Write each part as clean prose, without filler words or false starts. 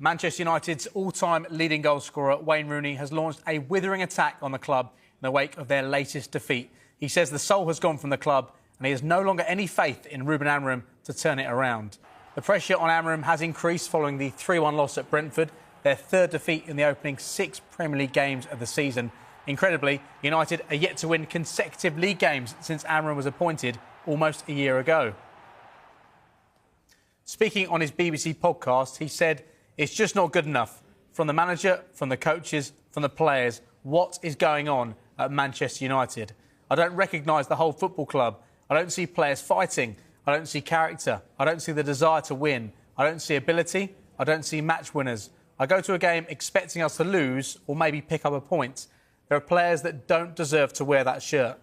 Manchester United's all-time leading goal scorer, Wayne Rooney, has launched a withering attack on the club in the wake of their latest defeat. He says the soul has gone from the club and he has no longer any faith in Ruben Amorim to turn it around. The pressure on Amorim has increased following the 3-1 loss at Brentford, their third defeat in the opening 6 Premier League games of the season. Incredibly, United are yet to win consecutive league games since Amorim was appointed almost a year ago. Speaking on his BBC podcast, he said, "It's just not good enough. From the manager, from the coaches, from the players, what is going on at Manchester United? I don't recognise the whole football club. I don't see players fighting. I don't see character. I don't see the desire to win. I don't see ability. I don't see match winners. I go to a game expecting us to lose or maybe pick up a point. There are players that don't deserve to wear that shirt.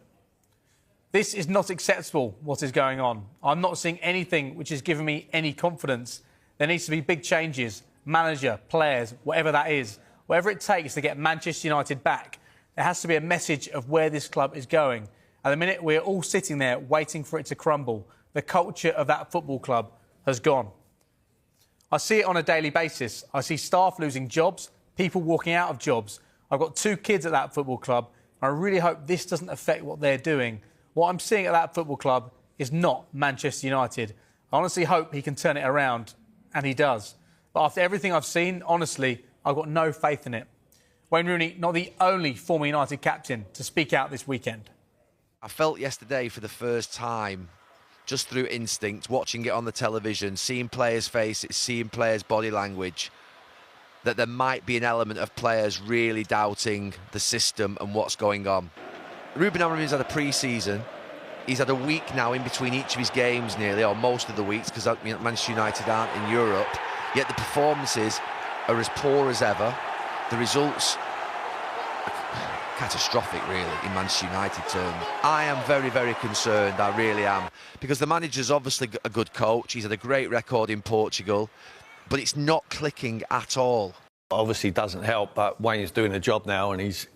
This is not acceptable, what is going on. I'm not seeing anything which is giving me any confidence. There needs to be big changes. Manager, players, whatever that is. Whatever it takes to get Manchester United back. There has to be a message of where this club is going. At the minute, we're all sitting there waiting for it to crumble. The culture of that football club has gone. I see it on a daily basis. I see staff losing jobs, people walking out of jobs. I've got 2 kids at that football club. I really hope this doesn't affect what they're doing. What I'm seeing at that football club is not Manchester United. I honestly hope he can turn it around, and he does. But after everything I've seen, honestly, I've got no faith in it." Wayne Rooney, not the only former United captain to speak out this weekend. I felt yesterday for the first time, just through instinct, watching it on the television, seeing players' faces, seeing players' body language, that there might be an element of players really doubting the system and what's going on. Ruben Amorim has had a pre-season. He's had a week now in between each of his games nearly, or most of the weeks, because Manchester United aren't in Europe. Yet the performances are as poor as ever. The results are catastrophic, really, in Manchester United terms. I am very, very concerned, I really am, because the manager's obviously a good coach. He's had a great record in Portugal, but it's not clicking at all. Obviously doesn't help, but Wayne's doing a job now and he's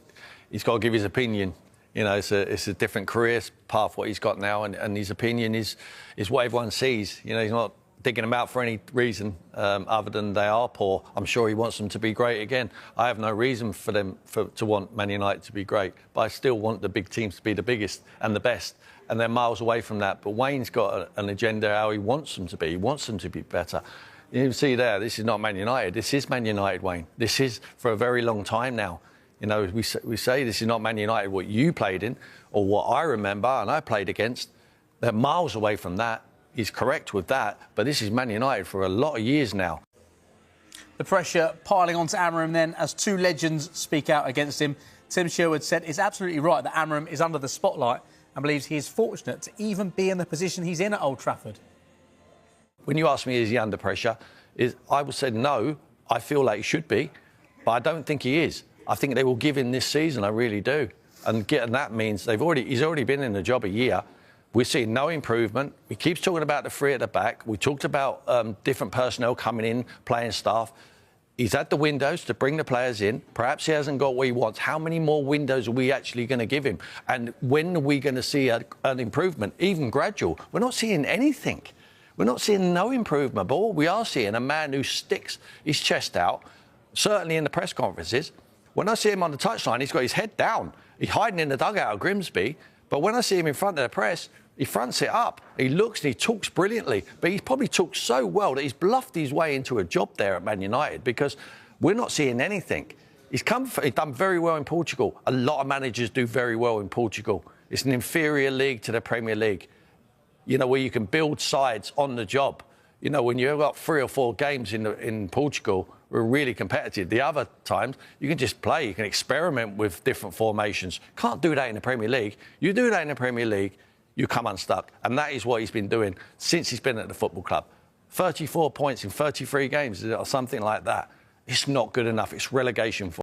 got to give his opinion. You know, it's a different career path what he's got now, and his opinion is what everyone sees. You know, he's not digging them out for any reason other than they are poor. I'm sure he wants them to be great again. I have no reason for them to want Man United to be great, but I still want the big teams to be the biggest and the best, and they're miles away from that. But Wayne's got an agenda how he wants them to be. He wants them to be better. You can see there, this is not Man United. This is Man United, Wayne. This is for a very long time now. You know, we say this is not Man United, what you played in, or what I remember and I played against. They're miles away from that. He's correct with that, but this is Man United for a lot of years now. The pressure piling onto Amorim then as 2 legends speak out against him. Tim Sherwood said it's absolutely right that Amorim is under the spotlight and believes he is fortunate to even be in the position he's in at Old Trafford. When you ask me, is he under pressure? I would say no. I feel like he should be, but I don't think he is. I think they will give him this season, I really do. And that means he's already been in the job a year. We're seeing no improvement. He keeps talking about the 3 at the back. We talked about different personnel coming in, playing staff. He's had the windows to bring the players in. Perhaps he hasn't got what he wants. How many more windows are we actually going to give him? And when are we going to see an improvement, even gradual? We're not seeing anything. We're not seeing no improvement. But what we are seeing, a man who sticks his chest out, certainly in the press conferences. When I see him on the touchline, he's got his head down. He's hiding in the dugout of Grimsby. But when I see him in front of the press, he fronts it up. He looks and he talks brilliantly. But he's probably talked so well that he's bluffed his way into a job there at Man United, because we're not seeing anything. He's done very well in Portugal. A lot of managers do very well in Portugal. It's an inferior league to the Premier League, you know, where you can build sides on the job. You know, when you've got 3 or 4 games in Portugal, we're really competitive. The other times, you can just play. You can experiment with different formations. Can't do that in the Premier League. You do that in the Premier League, you come unstuck. And that is what he's been doing since he's been at the football club. 34 points in 33 games or something like that. It's not good enough. It's relegation for